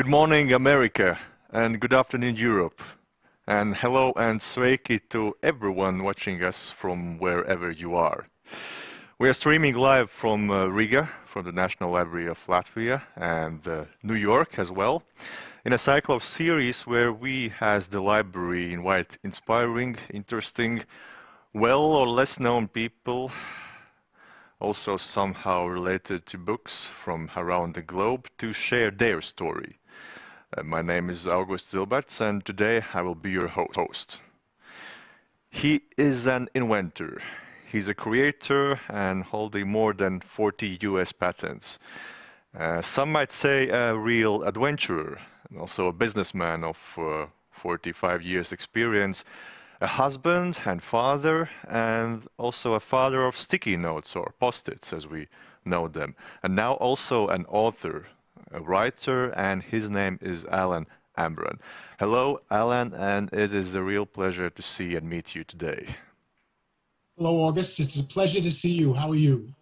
Good morning, America, and good afternoon, Europe. And hello and sveiki to everyone watching us from wherever you are. We are streaming live from Riga, from the National Library of Latvia, and New York as well, in a cycle of series where we, as the library, invite inspiring, interesting, well or less known people, also somehow related to books from around the globe, to share their story. My name is August Zilberts, and today I will be your host. He is an inventor. He's a creator and holding more than 40 US patents. Some might say a real adventurer, and also a businessman of 45 years experience, a husband and father, and also a father of sticky notes or post-its as we know them, and now also an author, a writer, and his name is Alanu Amronu. Hello, Alan, and it is a real pleasure to see and meet you today. Hello, August. It's a pleasure to see you. How are you?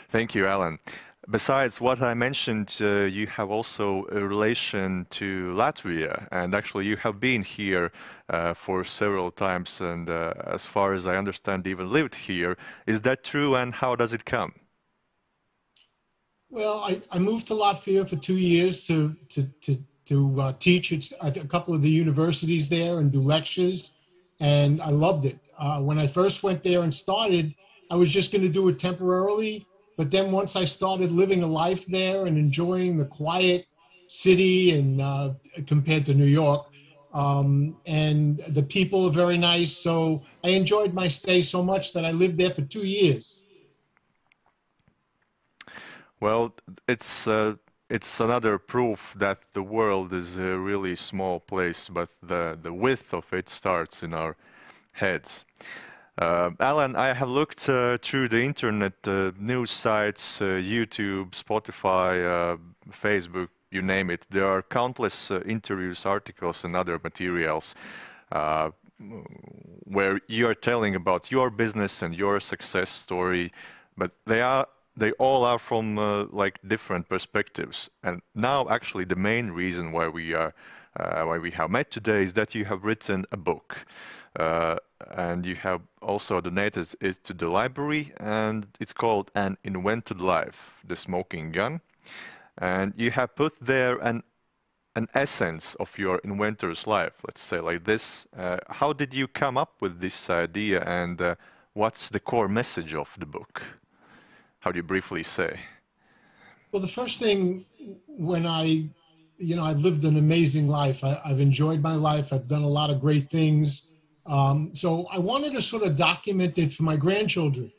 Thank you, Alan. Besides what I mentioned, you have also a relation to Latvia, and actually you have been here for several times, and as far as I understand, even lived here. Is that true, and how does it come? Well, I moved to Latvia for 2 years to teach at a couple of the universities there and do lectures, and I loved it. When I first went there and started, I was just going to do it temporarily, but then once I started living a life there and enjoying the quiet city and compared to New York, and the people are very nice, so I enjoyed my stay so much that I lived there for 2 years. Well, it's another proof that the world is a really small place, but the width of it starts in our heads. Alan, I have looked through the internet, news sites, YouTube, Spotify, Facebook, you name it. There are countless interviews, articles, and other materials where you are telling about your business and your success story, but they all are from like different perspectives. And now, actually, the main reason why we have met today is that you have written a book, and you have also donated it to the library, and it's called An Invented Life: The Smoking Gun. And you have put there an essence of your inventor's life, let's say like this. How did you come up with this idea, and what's the core message of the book? How do you briefly say? Well, the first thing, when I've lived an amazing life. I've enjoyed my life. I've done a lot of great things. So I wanted to sort of document it for my grandchildren,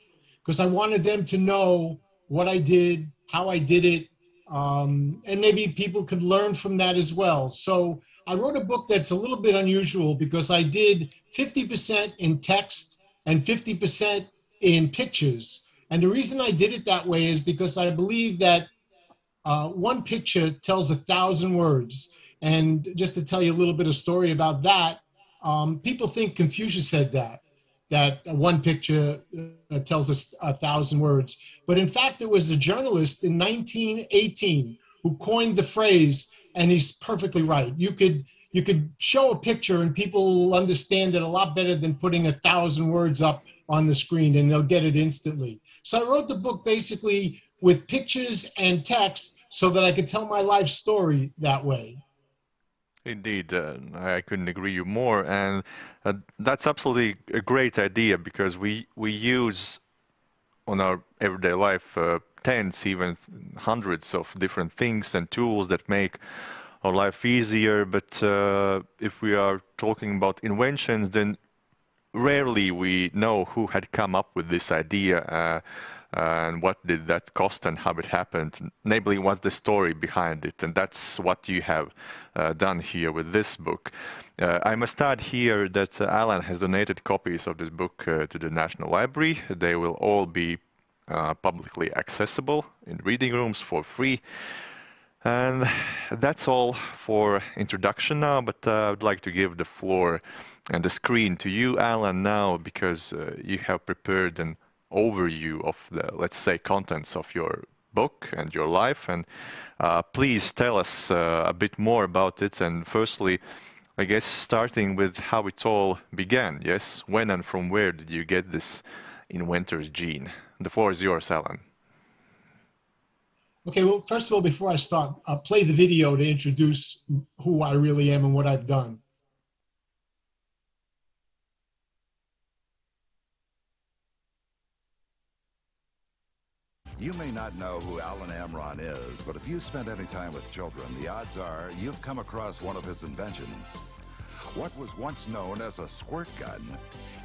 because I wanted them to know what I did, how I did it, and maybe people could learn from that as well. So I wrote a book that's a little bit unusual, because I did 50% in text and 50% in pictures. And the reason I did it that way is because I believe that one picture tells 1,000 words. And just to tell you a little bit of story about that, people think Confucius said that one picture tells us 1,000 words. But in fact, there was a journalist in 1918 who coined the phrase, and he's perfectly right. You could show a picture and people will understand it a lot better than putting 1,000 words up on the screen, and they'll get it instantly. So I wrote the book basically with pictures and text so that I could tell my life story that way. Indeed, I couldn't agree you more, and that's absolutely a great idea, because we use on our everyday life tens, even hundreds of different things and tools that make our life easier. But if we are talking about inventions, then rarely we know who had come up with this idea and what did that cost and how it happened, namely what's the story behind it. And that's what you have done here with this book. I must add here that Alan has donated copies of this book to the National Library. They will all be publicly accessible in reading rooms for free. And that's all for introduction now, but I would like to give the floor and the screen to you, Alan, now, because you have prepared an overview of the, let's say, contents of your book and your life, and please tell us a bit more about it. And firstly, I guess starting with how it all began, yes? When and from where did you get this inventor's gene? The floor is yours, Alan. Okay, well, first of all, before I start, I'll play the video to introduce who I really am and what I've done. You may not know who Alanu Amronu is, but if you spend any time with children, the odds are you've come across one of his inventions. What was once known as a squirt gun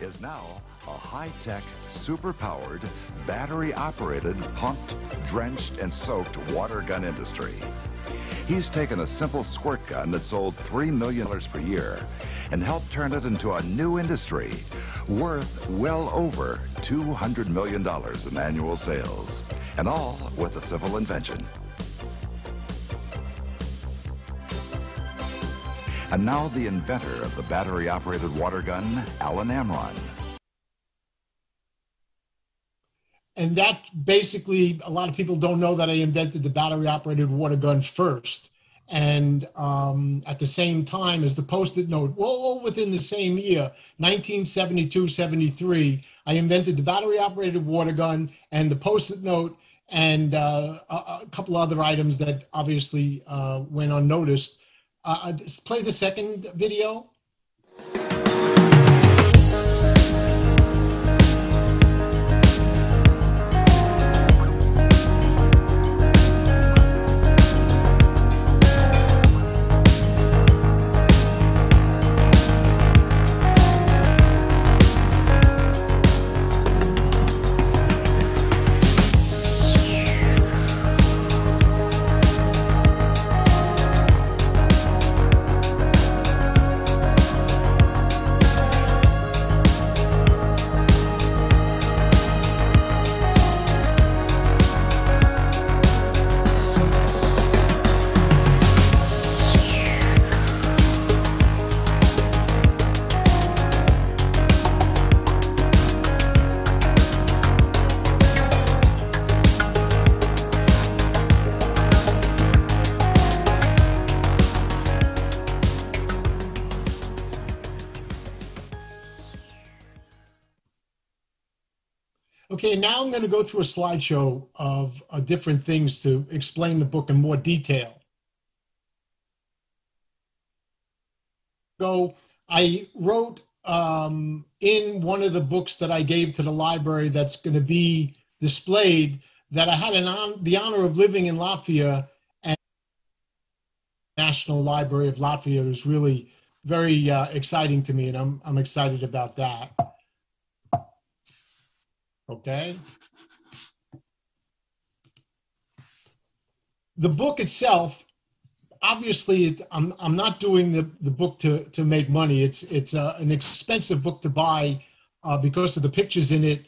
is now a high-tech, super-powered, battery-operated, pumped, drenched, and soaked water gun industry. He's taken a simple squirt gun that sold $3 million per year and helped turn it into a new industry worth well over $200 million in annual sales, and all with a simple invention. And now the inventor of the battery-operated water gun, Alanu Amronu. And that basically, a lot of people don't know that I invented the battery-operated water gun first. And at the same time as the PostIt Note, well, within the same year, 1972-73, I invented the battery-operated water gun and the PostIt Note and a couple other items that obviously went unnoticed. Play the second video. Okay, now I'm going to go through a slideshow of different things to explain the book in more detail. So I wrote in one of the books that I gave to the library that's going to be displayed that I had the honor of living in Latvia, and the National Library of Latvia is really very exciting to me, and I'm excited about that. Okay. The book itself, obviously, I'm not doing the book to make money. It's an expensive book to buy because of the pictures in it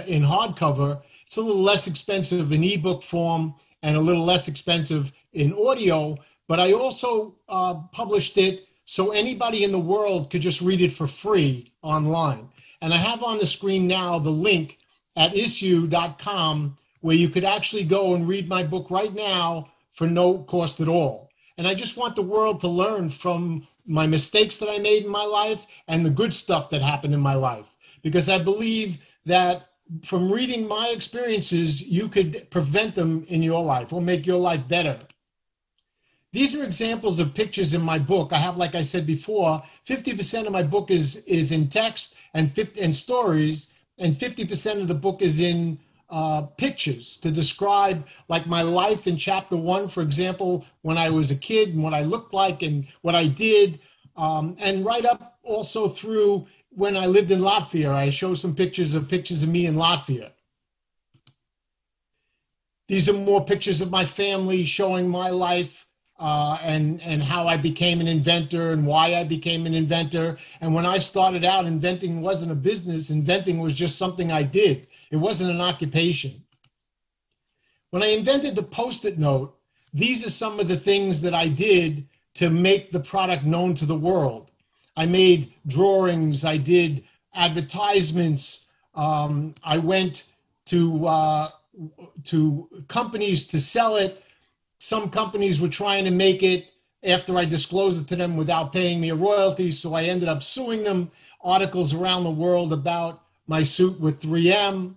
in hardcover. It's a little less expensive in ebook form and a little less expensive in audio. But I also published it so anybody in the world could just read it for free online. And I have on the screen now the link at issue.com, where you could actually go and read my book right now for no cost at all. And I just want the world to learn from my mistakes that I made in my life and the good stuff that happened in my life. Because I believe that from reading my experiences, you could prevent them in your life or make your life better. These are examples of pictures in my book. I have, like I said before, 50% of my book is in text and stories, and 50% of the book is in pictures to describe like my life in chapter 1, for example, when I was a kid and what I looked like and what I did, and right up also through when I lived in Latvia. I show some pictures of me in Latvia. These are more pictures of my family showing my life and how I became an inventor and why I became an inventor. And when I started out, inventing wasn't a business. Inventing was just something I did. It wasn't an occupation. When I invented the PostIt Note, these are some of the things that I did to make the product known to the world. I made drawings. I did advertisements. I went to companies to sell it. Some companies were trying to make it after I disclosed it to them without paying me a royalty, so I ended up suing them. Articles around the world about my suit with 3M.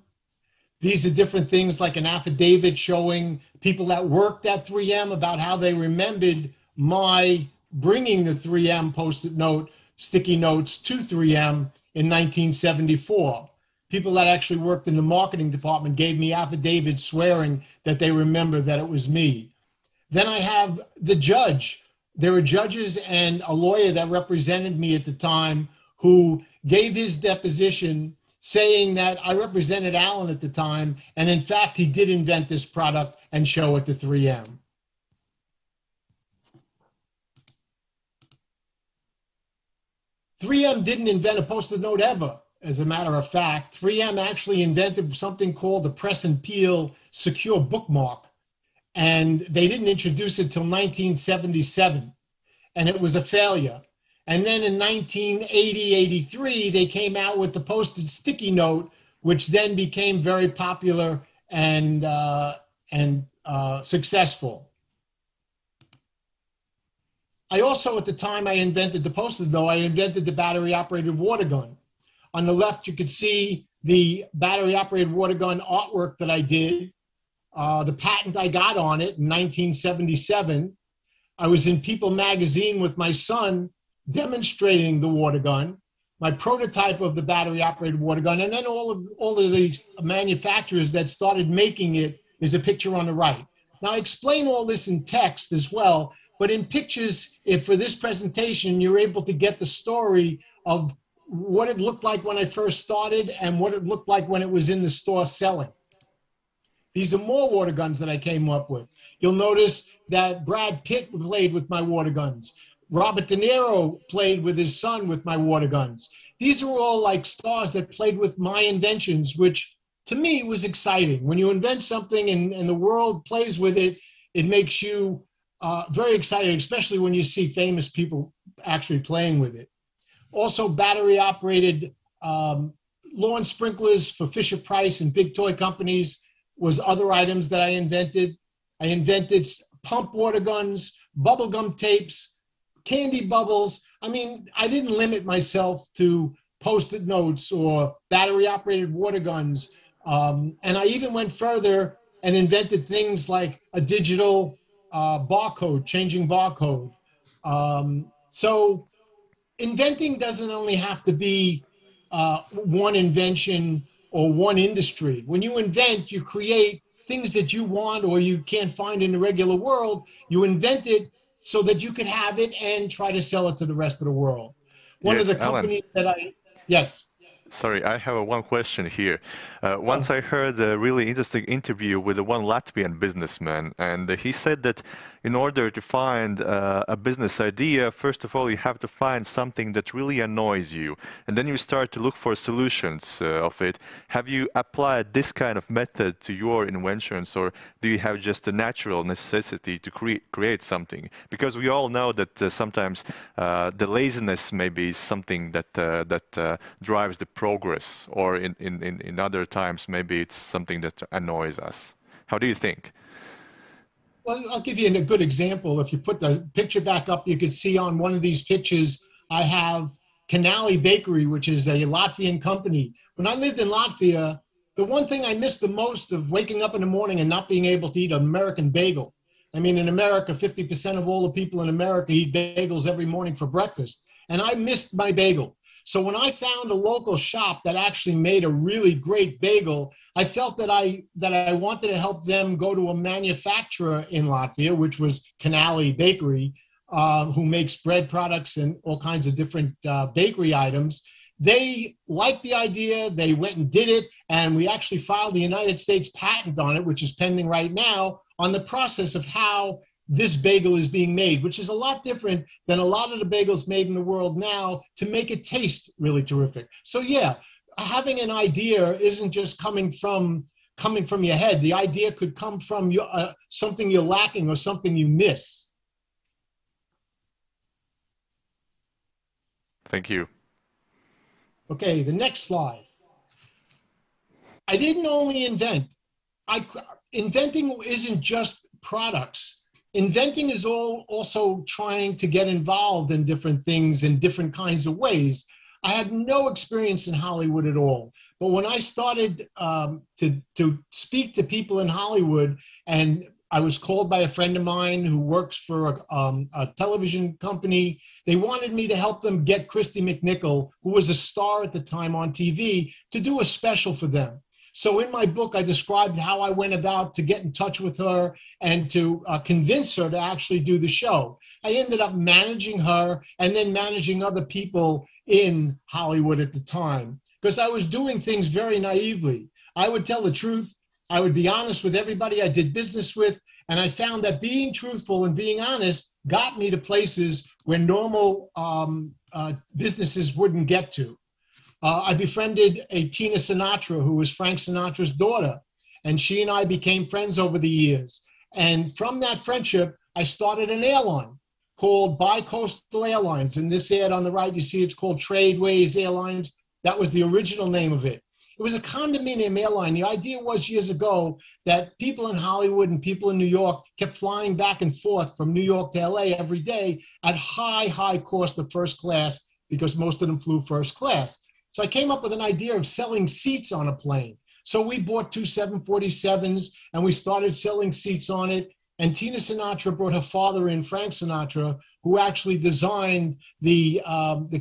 These are different things like an affidavit showing people that worked at 3M about how they remembered my bringing the 3M Post-it note, sticky notes to 3M in 1974. People that actually worked in the marketing department gave me affidavits swearing that they remember that it was me. Then I have the judge. There were judges and a lawyer that represented me at the time who gave his deposition saying that I represented Alan at the time, and in fact, he did invent this product and show it to 3M. "3M didn't invent a Post-it note ever. As a matter of fact, 3M actually invented something called the press and peel secure bookmark, and they didn't introduce it till 1977, and it was a failure. And then in 1980-83, they came out with the posted sticky note, which then became very popular and successful. I also, at the time I invented the Post-it note, I invented the battery-operated water gun. On the left, you could see the battery-operated water gun artwork that I did, the patent I got on it in 1977. I was in People magazine with my son demonstrating the water gun, my prototype of the battery-operated water gun, and then all of the manufacturers that started making it is a picture on the right. Now, I explain all this in text as well, but in pictures, if for this presentation, you're able to get the story of what it looked like when I first started and what it looked like when it was in the store selling. These are more water guns that I came up with. You'll notice that Brad Pitt played with my water guns. Robert De Niro played with his son with my water guns. These are all like stars that played with my inventions, which to me was exciting. When you invent something and the world plays with it, it makes you very excited, especially when you see famous people actually playing with it. Also, battery-operated lawn sprinklers for Fisher-Price and big toy companies was other items that I invented. I invented pump water guns, bubblegum tapes, candy bubbles. I mean, I didn't limit myself to Post-it notes or battery-operated water guns. And I even went further and invented things like a digital barcode, changing barcode. So inventing doesn't only have to be one invention or one industry. When you invent, you create things that you want or you can't find in the regular world. You invent it so that you can have it and try to sell it to the rest of the world. One of the companies that yes. Sorry, I have one question here. Once I heard a really interesting interview with one Latvian businessman, and he said that in order to find a business idea, first of all, you have to find something that really annoys you, and then you start to look for solutions of it. Have you applied this kind of method to your inventions, or do you have just a natural necessity to create something? Because we all know that sometimes the laziness may be something that drives the progress, or in other times maybe it's something that annoys us. How do you think? Well, I'll give you a good example. If you put the picture back up, you could see on one of these pictures, I have Canali Bakery, which is a Latvian company. When I lived in Latvia, the one thing I missed the most of waking up in the morning and not being able to eat an American bagel. I mean, in America, 50% of all the people in America eat bagels every morning for breakfast. And I missed my bagel. So when I found a local shop that actually made a really great bagel, I felt that I wanted to help them go to a manufacturer in Latvia, which was Canali Bakery, who makes bread products and all kinds of different bakery items. They liked the idea, they went and did it, and we actually filed the United States patent on it, which is pending right now, on the process of how this bagel is being made, which is a lot different than a lot of the bagels made in the world now to make it taste really terrific. So yeah, having an idea isn't just coming from your head. The idea could come from something you're lacking or something you miss. Thank you. Okay, the next slide. I didn't only invent, Inventing isn't just products. Inventing is also trying to get involved in different things in different kinds of ways. I had no experience in Hollywood at all. But when I started to speak to people in Hollywood, and I was called by a friend of mine who works for a television company, they wanted me to help them get Christy McNichol, who was a star at the time on TV, to do a special for them. So in my book, I described how I went about to get in touch with her and to convince her to actually do the show. I ended up managing her and then managing other people in Hollywood at the time, because I was doing things very naively. I would tell the truth. I would be honest with everybody I did business with. And I found that being truthful and being honest got me to places where normal businesses wouldn't get to. I befriended a Tina Sinatra, who was Frank Sinatra's daughter, and she and I became friends over the years. And from that friendship, I started an airline called Bi-Coastal Airlines. In this ad on the right, you see it's called Tradeways Airlines. That was the original name of it. It was a condominium airline. The idea was years ago that people in Hollywood and people in New York kept flying back and forth from New York to LA every day at high cost of first class, because most of them flew first class. So I came up with an idea of selling seats on a plane. So we bought 2 747s and we started selling seats on it. And Tina Sinatra brought her father in, Frank Sinatra, who actually designed the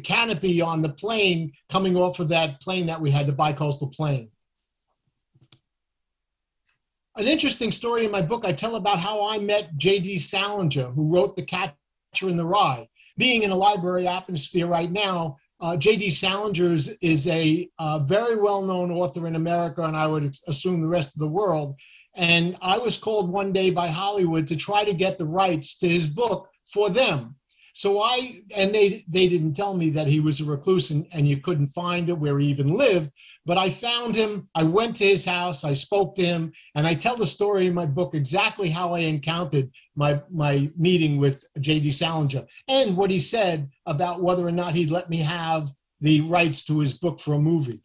canopy on the plane coming off of that plane that we had, the bi-coastal plane. An interesting story in my book, I tell about how I met J.D. Salinger, who wrote The Catcher in the Rye. Being in a library atmosphere right now, J.D. Salinger is a very well-known author in America, and I would assume the rest of the world. And I was called one day by Hollywood to try to get the rights to his book for them. So they didn't tell me that he was a recluse and you couldn't find it where he even lived, but I found him, I went to his house, I spoke to him, and I tell the story in my book exactly how I encountered my meeting with J.D. Salinger and what he said about whether or not he'd let me have the rights to his book for a movie.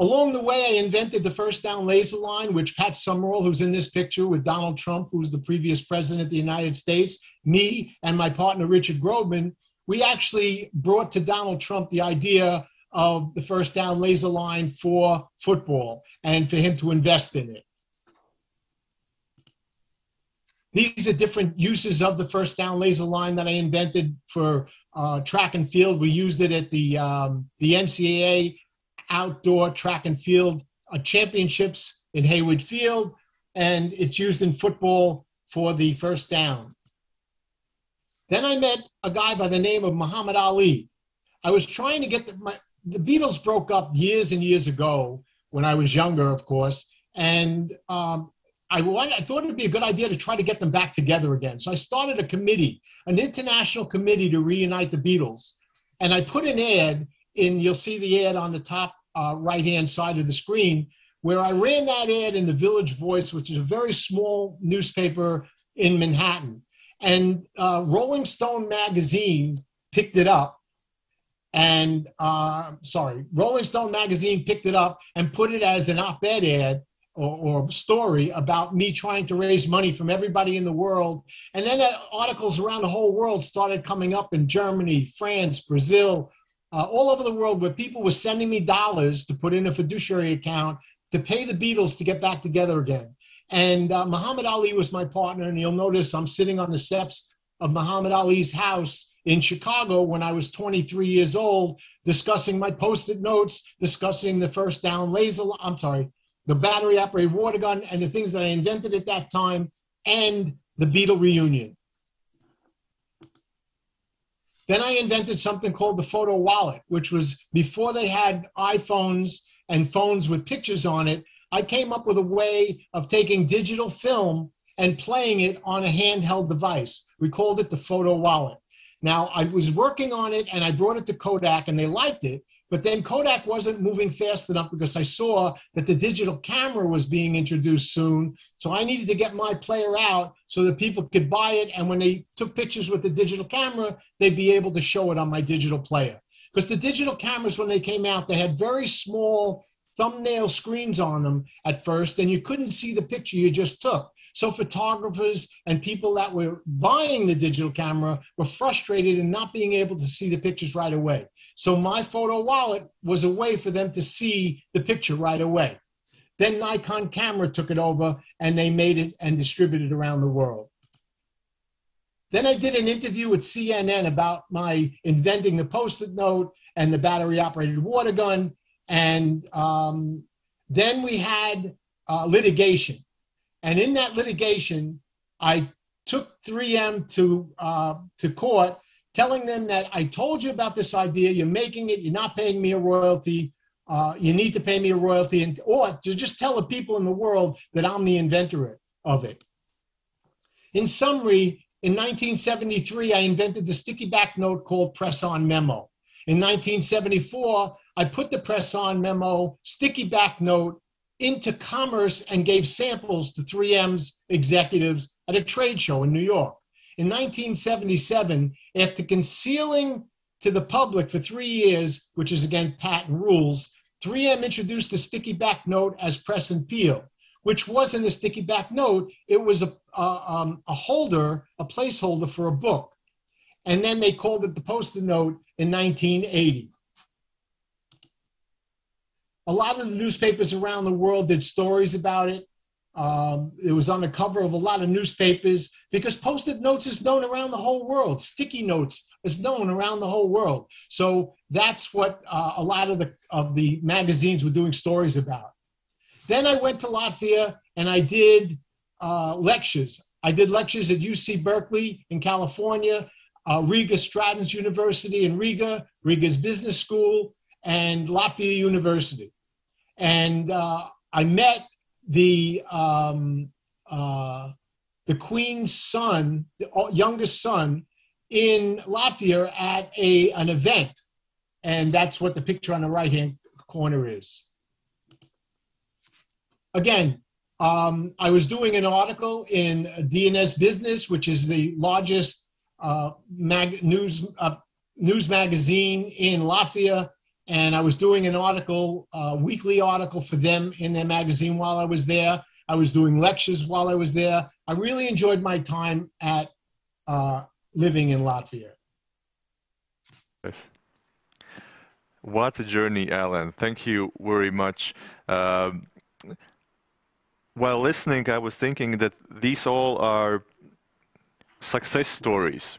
Along the way, I invented the first down laser line, which Pat Summerall, who's in this picture with Donald Trump, who's the previous president of the United States, me and my partner, Richard Grobman, we actually brought to Donald Trump the idea of the first down laser line for football and for him to invest in it. These are different uses of the first down laser line that I invented for track and field. We used it at the NCAA outdoor track and field championships in Haywood Field, and it's used in football for the first down. Then I met a guy by the name of Muhammad Ali. I was trying to get the Beatles broke up years and years ago when I was younger, of course, and I thought it'd be a good idea to try to get them back together again. So I started a committee, an international committee to reunite the Beatles. And I put an ad in, you'll see the ad on the top right-hand side of the screen, where I ran that ad in the Village Voice, which is a very small newspaper in Manhattan. And Rolling Stone magazine picked it up. And, Rolling Stone magazine picked it up and put it as an op-ed ad or story about me trying to raise money from everybody in the world. And then articles around the whole world started coming up in Germany, France, Brazil, all over the world, where people were sending me dollars to put in a fiduciary account to pay the Beatles to get back together again. And Muhammad Ali was my partner, and you'll notice I'm sitting on the steps of Muhammad Ali's house in Chicago when I was 23 years old, discussing my PostIt notes, discussing the first down the battery-operated water gun, and the things that I invented at that time, and the Beatle reunion. Then I invented something called the photo wallet, which was before they had iPhones and phones with pictures on it. I came up with a way of taking digital film and playing it on a handheld device. We called it the photo wallet. Now, I was working on it and I brought it to Kodak and they liked it, but then Kodak wasn't moving fast enough because I saw that the digital camera was being introduced soon. So I needed to get my player out so that people could buy it. And when they took pictures with the digital camera, they'd be able to show it on my digital player. Because the digital cameras, when they came out, they had very small thumbnail screens on them at first, and you couldn't see the picture you just took. So photographers and people that were buying the digital camera were frustrated in not being able to see the pictures right away. So my photo wallet was a way for them to see the picture right away. Then Nikon camera took it over, and they made it and distributed it around the world. Then I did an interview with CNN about my inventing the PostIt Note and the battery-operated water gun. And then we had litigation. And in that litigation, I took 3M to court, telling them that I told you about this idea, you're making it, you're not paying me a royalty, you need to pay me a royalty, or to just tell the people in the world that I'm the inventor of it. In summary, in 1973, I invented the sticky back note called Press-On-Memo. In 1974, I put the Press-On-Memo sticky back note into commerce and gave samples to 3M's executives at a trade show in New York. In 1977, after concealing to the public for 3 years, which is again patent rules, 3M introduced the sticky back note as press and peel, which wasn't a sticky back note. It was a holder, a placeholder for a book. And then they called it the PostIt Note in 1980. A lot of the newspapers around the world did stories about it. It was on the cover of a lot of newspapers because PostIt Notes is known around the whole world. Sticky notes is known around the whole world. So that's what a lot of the magazines were doing stories about. Then I went to Latvia and I did lectures. I did lectures at UC Berkeley in California, Riga Stratton's University in Riga, Riga's Business School, and Latvia University. And I met the Queen's son, the youngest son, in Latvia at an event. And that's what the picture on the right-hand corner is. Again, I was doing an article in DNS Business, which is the largest news magazine in Latvia. And I was doing an article, weekly article for them in their magazine while I was there. I was doing lectures while I was there. I really enjoyed my time at living in Latvia. Yes. What a journey, Alan. Thank you very much. While listening, I was thinking that these all are success stories.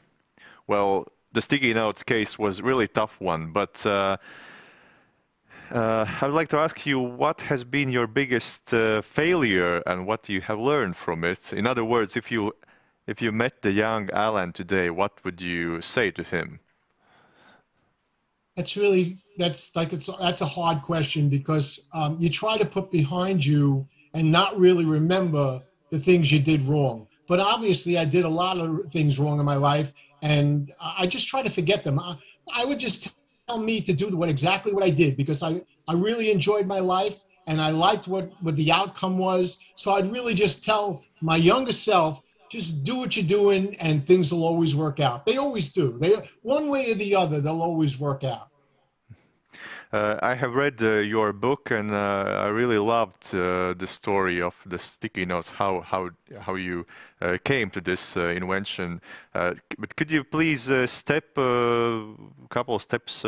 Well, the sticky notes case was really tough one, but I would like to ask you, what has been your biggest failure and what you have learned from it? In other words, if you met the young Alan today, what would you say to him? That's a hard question because you try to put behind you and not really remember the things you did wrong. But obviously I did a lot of things wrong in my life and I just try to forget them. I would just tell me to do exactly what I did because I really enjoyed my life and I liked what the outcome was. So I'd really just tell my younger self, just do what you're doing and things will always work out. They always do. One way or the other, they'll always work out. I have read your book and I really loved the story of the sticky notes, how you came to this invention. But could you please step a couple of steps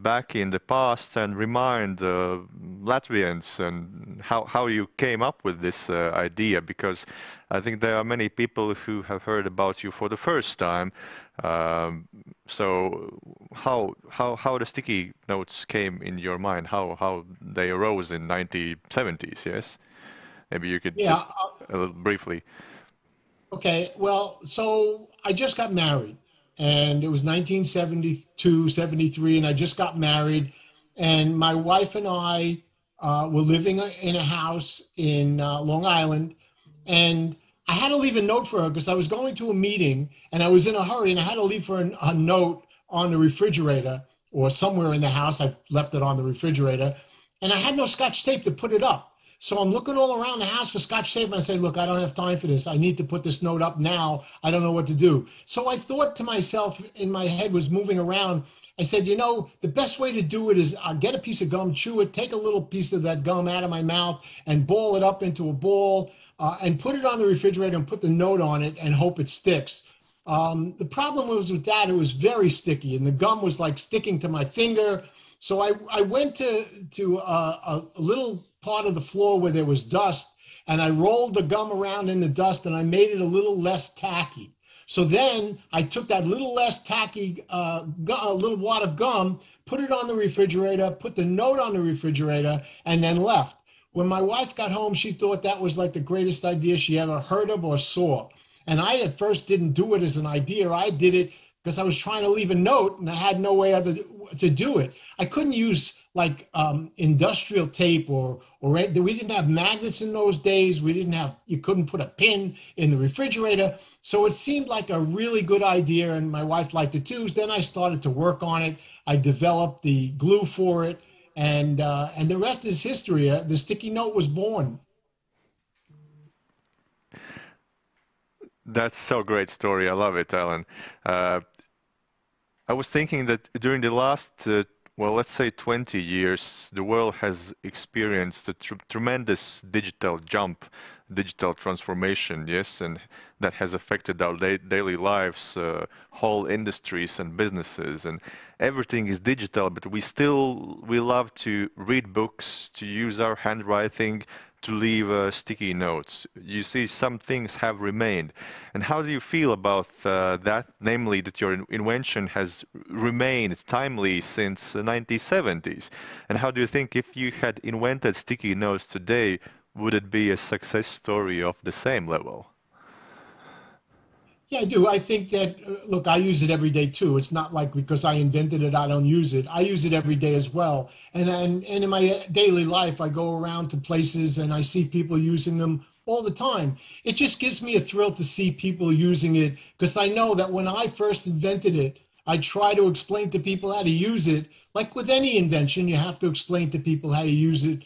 back in the past and remind Latvians and how you came up with this idea? Because I think there are many people who have heard about you for the first time. So how the sticky notes came in your mind, how they arose in 1970s, yes? Maybe you could just a little briefly. Okay, well, so I just got married and it was 1972, 73, and I just got married and my wife and I were living in a house in Long Island, and I had to leave a note for her because I was going to a meeting and I was in a hurry and I had to leave her a note on the refrigerator or somewhere in the house. I left it on the refrigerator and I had no Scotch tape to put it up. So I'm looking all around the house for Scotch tape, and I say, look, I don't have time for this. I need to put this note up now. I don't know what to do. So I thought to myself, in my head was moving around, I said, you know, the best way to do it is I'll get a piece of gum, chew it, take a little piece of that gum out of my mouth and ball it up into a ball and put it on the refrigerator and put the note on it and hope it sticks. The problem was with that, it was very sticky and the gum was like sticking to my finger. So I went to a little part of the floor where there was dust, and I rolled the gum around in the dust and I made it a little less tacky. So then I took that little less tacky little wad of gum, put it on the refrigerator, put the note on the refrigerator, and then left. When my wife got home, she thought that was like the greatest idea she ever heard of or saw. And I at first didn't do it as an idea. I did it because I was trying to leave a note and I had no way other to do it. I couldn't use like industrial tape or we didn't have magnets in those days. You couldn't put a pin in the refrigerator. So it seemed like a really good idea and my wife liked it too. Then I started to work on it. I developed the glue for it and the rest is history. The sticky note was born. That's so great story. I love it, Alan. I was thinking that during the last, well, let's say 20 years, the world has experienced a tremendous digital jump, digital transformation, yes, and that has affected our daily lives, whole industries and businesses, and everything is digital, but we love to read books, to use our handwriting, to leave sticky notes. You see, some things have remained. And how do you feel about that, namely that your invention has remained timely since the 1970s? And how do you think if you had invented sticky notes today, would it be a success story of the same level? Yeah, I do. I think that, look, I use it every day too. It's not like because I invented it, I don't use it. I use it every day as well. And in my daily life, I go around to places and I see people using them all the time. It just gives me a thrill to see people using it because I know that when I first invented it, I try to explain to people how to use it. Like with any invention, you have to explain to people how to use it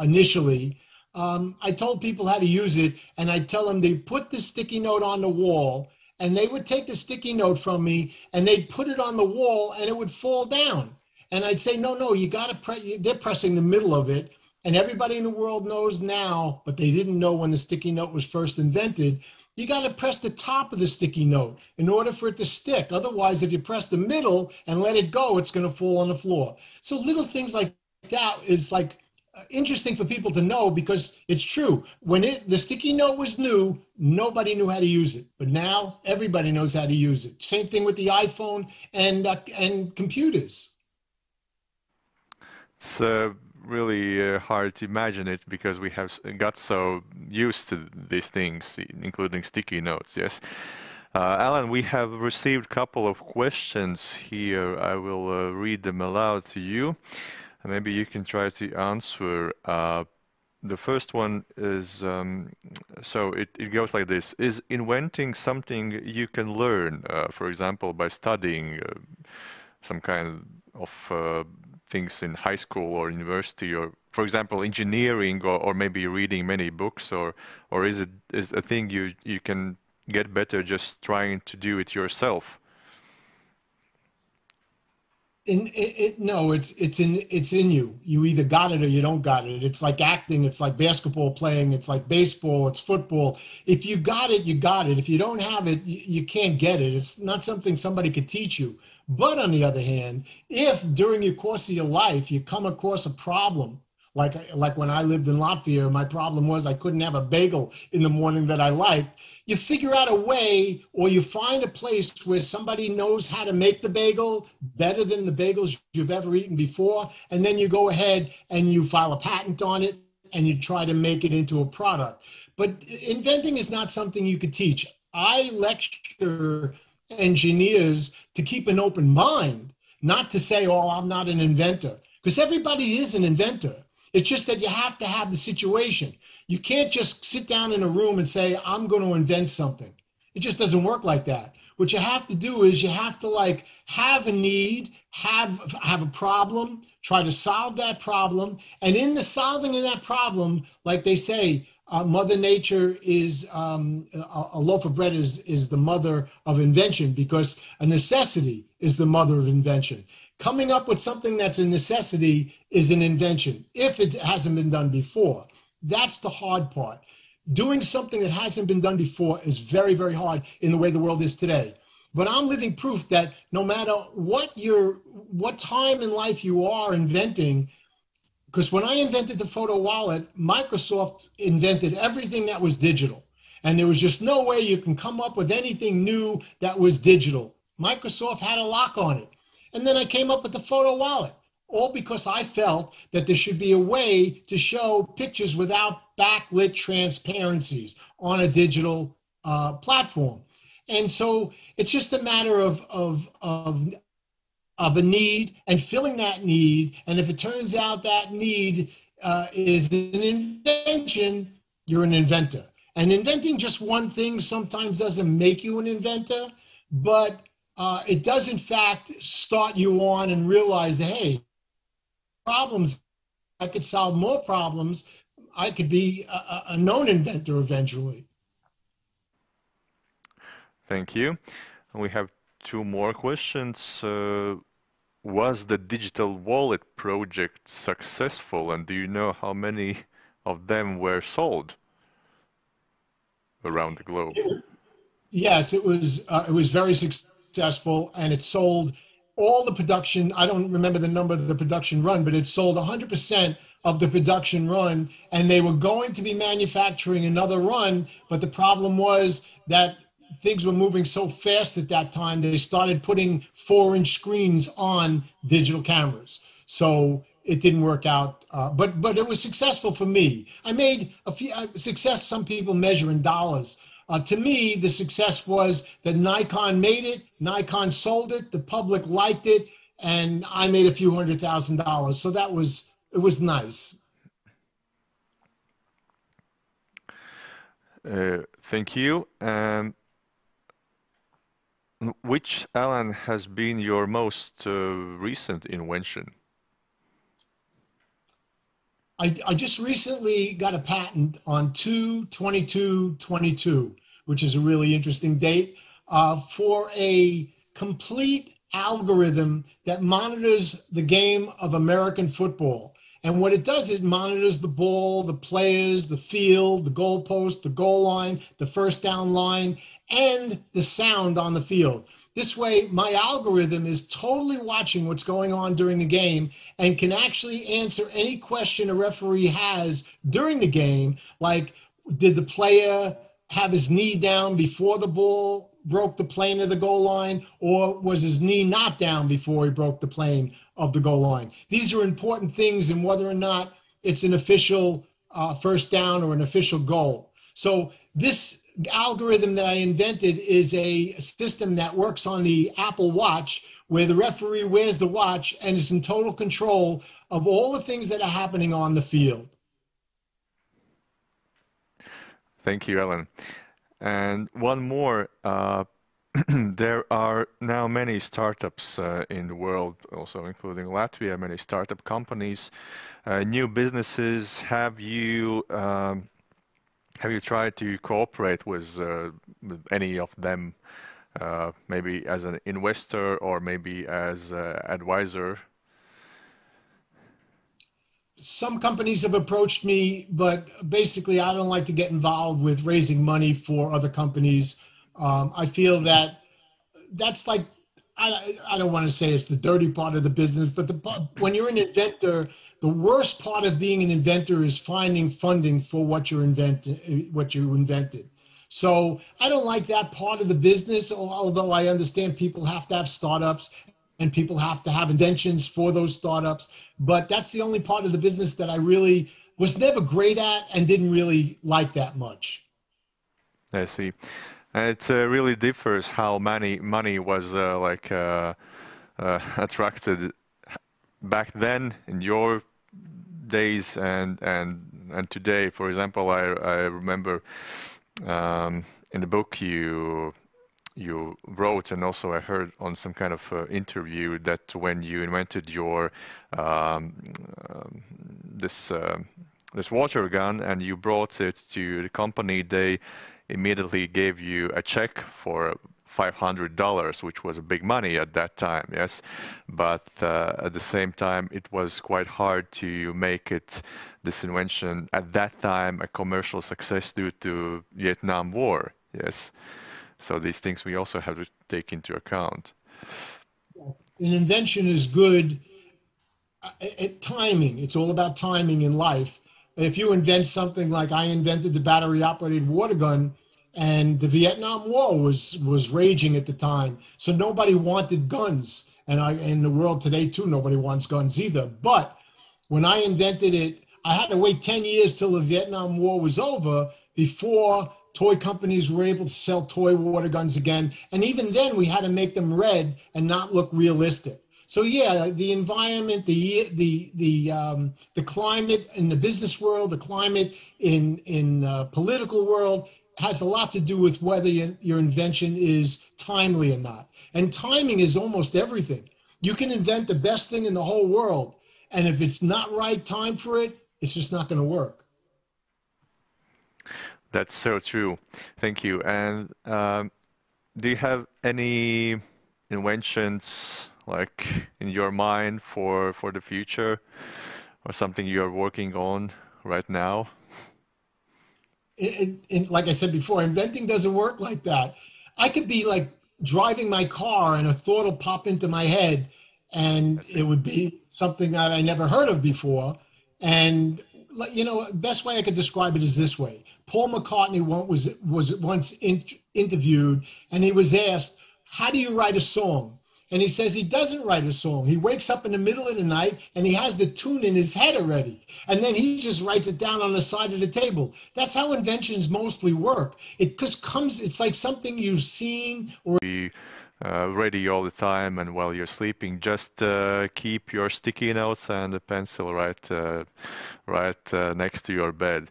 initially. I told people how to use it and I tell them they put the sticky note on the wall and they would take the sticky note from me and they'd put it on the wall and it would fall down. And I'd say, no, you got to they're pressing the middle of it. And everybody in the world knows now, but they didn't know when the sticky note was first invented. You got to press the top of the sticky note in order for it to stick. Otherwise, if you press the middle and let it go, it's going to fall on the floor. So little things like that is like interesting for people to know because it's true. When the sticky note was new, nobody knew how to use it. But now everybody knows how to use it. Same thing with the iPhone and computers. It's really hard to imagine it because we have got so used to these things, including sticky notes, yes. Alan, we have received a couple of questions here. I will read them aloud to you. Maybe you can try to answer. The first one is, so it goes like this. Is inventing something you can learn, for example, by studying some kind of things in high school or university, or, for example, engineering, or maybe reading many books, or is it a thing you can get better just trying to do it yourself? No, it's in you. You either got it or you don't got it. It's like acting. It's like basketball playing. It's like baseball. It's football. If you got it, you got it. If you don't have it, you can't get it. It's not something somebody could teach you. But on the other hand, if during your course of your life you come across a problem, like when I lived in Latvia, my problem was I couldn't have a bagel in the morning that I liked. You figure out a way, or you find a place where somebody knows how to make the bagel better than the bagels you've ever eaten before. And then you go ahead and you file a patent on it and you try to make it into a product. But inventing is not something you could teach. I lecture engineers to keep an open mind, not to say, oh, I'm not an inventor, because everybody is an inventor. It's just that you have to have the situation. You can't just sit down in a room and say, I'm going to invent something. It just doesn't work like that. What you have to do is you have to like have a need, have a problem, try to solve that problem. And in the solving of that problem, like they say, Mother Nature is, a loaf of bread is the mother of invention, because a necessity is the mother of invention. Coming up with something that's a necessity is an invention, if it hasn't been done before. That's the hard part. Doing something that hasn't been done before is very, very hard in the way the world is today. But I'm living proof that no matter what time in life you are inventing, because when I invented the photo wallet, Microsoft invented everything that was digital. And there was just no way you can come up with anything new that was digital. Microsoft had a lock on it. And then I came up with the photo wallet, all because I felt that there should be a way to show pictures without backlit transparencies on a digital platform. And so it's just a matter of a need and filling that need. And if it turns out that need is an invention, you're an inventor. And inventing just one thing sometimes doesn't make you an inventor, but it does in fact start you on and realize that, hey, problems, I could solve more problems. I could be a known inventor eventually. Thank you. We have two more questions. Was the digital wallet project successful, and do you know how many of them were sold around the globe? Yes, it was very successful, and it sold all the production. I don't remember the number of the production run, but it sold 100% of the production run, and they were going to be manufacturing another run, but the problem was that things were moving so fast at that time, they started putting 4-inch screens on digital cameras. So it didn't work out, but it was successful for me. I made a few success. Some people measure in dollars. To me, the success was that Nikon made it, Nikon sold it, the public liked it, and I made a few $100,000. So it was nice. Thank you. Which, Alan, has been your most recent invention? I just recently got a patent on 2/22/22, which is a really interesting date, for a complete algorithm that monitors the game of American football. And what it does, it monitors the ball, the players, the field, the goalpost, the goal line, the first down line, and the sound on the field. This way, my algorithm is totally watching what's going on during the game and can actually answer any question a referee has during the game, like, did the player have his knee down before the ball broke the plane of the goal line, or was his knee not down before he broke the plane of the goal line? These are important things in whether or not it's an official first down or an official goal. So this algorithm that I invented is a system that works on the Apple Watch, where the referee wears the watch and is in total control of all the things that are happening on the field. Thank you, Alan. And one more. There are now many startups in the world, also including Latvia, many startup companies, new businesses. Have you tried to cooperate with any of them, maybe as an investor or maybe as an advisor? Some companies have approached me, but basically I don't like to get involved with raising money for other companies. I feel that that's like, I don't want to say it's the dirty part of the business, but when you're an inventor, the worst part of being an inventor is finding funding for what you invented. So I don't like that part of the business, although I understand people have to have startups and people have to have inventions for those startups. But that's the only part of the business that I really was never great at and didn't really like that much. I see. It really differs how money was attracted back then in your days and today. For example, I remember in the book you you wrote, and also I heard on some kind of interview that when you invented your this water gun and you brought it to the company, they immediately gave you a check for $500, which was a big money at that time, yes. But at the same time, it was quite hard to make this invention at that time, a commercial success due to Vietnam War, yes. So these things we also have to take into account. An invention is good at timing. It's all about timing in life. If you invent something like I invented the battery-operated water gun, and the Vietnam War was raging at the time, so nobody wanted guns. And in the world today too, nobody wants guns either. But when I invented it, I had to wait 10 years till the Vietnam War was over before toy companies were able to sell toy water guns again. And even then, we had to make them red and not look realistic. So yeah, the environment, the climate in the business world, the climate in political world has a lot to do with whether your invention is timely or not. And timing is almost everything. You can invent the best thing in the whole world, and if it's not right time for it, it's just not going to work. That's so true. Thank you. And do you have any inventions like in your mind for the future, or something you're working on right now? Like I said before, inventing doesn't work like that. I could be like driving my car and a thought will pop into my head, and it would be something that I never heard of before. And you know, best way I could describe it is this way. Paul McCartney was once interviewed, and he was asked, how do you write a song? And he says he doesn't write a song. He wakes up in the middle of the night and he has the tune in his head already. And then he just writes it down on the side of the table. That's how inventions mostly work. It just comes, it's like something you've seen or ready all the time, and while you're sleeping, just keep your sticky notes and a pencil right next to your bed.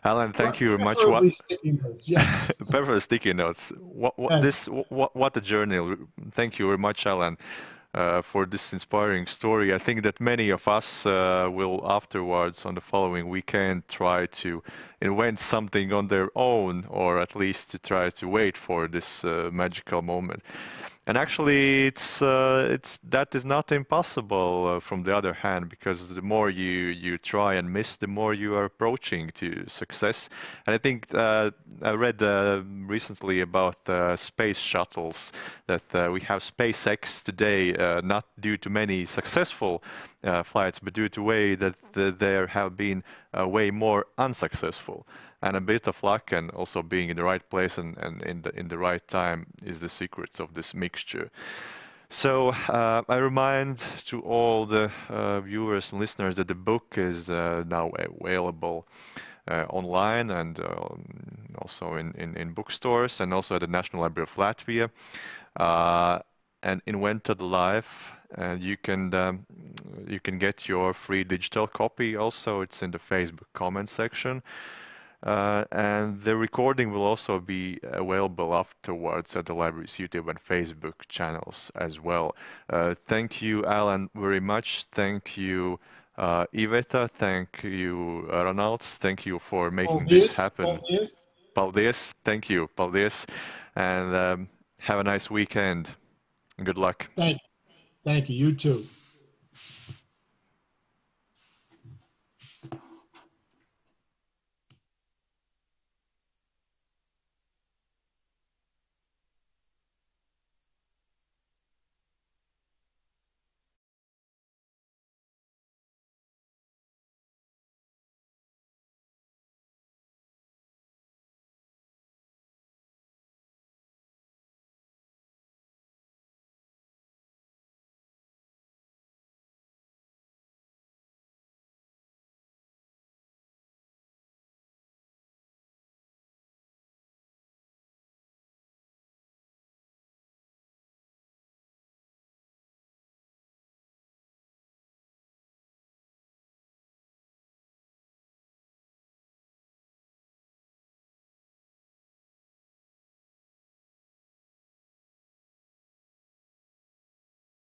Alan, thank you very much. Sticky notes, yes. Preferably sticky notes. What a journey. Thank you very much, Alan, for this inspiring story. I think that many of us will afterwards, on the following weekend, try to invent something on their own, or at least to try to wait for this magical moment. And actually, that is not impossible from the other hand, because the more you try and miss, the more you are approaching to success. And I think I read recently about space shuttles, that we have SpaceX today, not due to many successful flights, but due to way that there have been way more unsuccessful. And a bit of luck and also being in the right place and in the right time is the secrets of this mixture. So I remind to all the viewers and listeners that the book is now available online, and also in bookstores, and also at the National Library of Latvia, and Invented Life. And you can get your free digital copy also. It's in the Facebook comment section. And the recording will also be available afterwards at the library's YouTube and Facebook channels as well. Thank you, Alan, very much. Thank you, Iveta. Thank you, Ronalds. Thank you for making this happen. Paldies. Thank you. Paldies. And have a nice weekend. Good luck. Thank you. You too.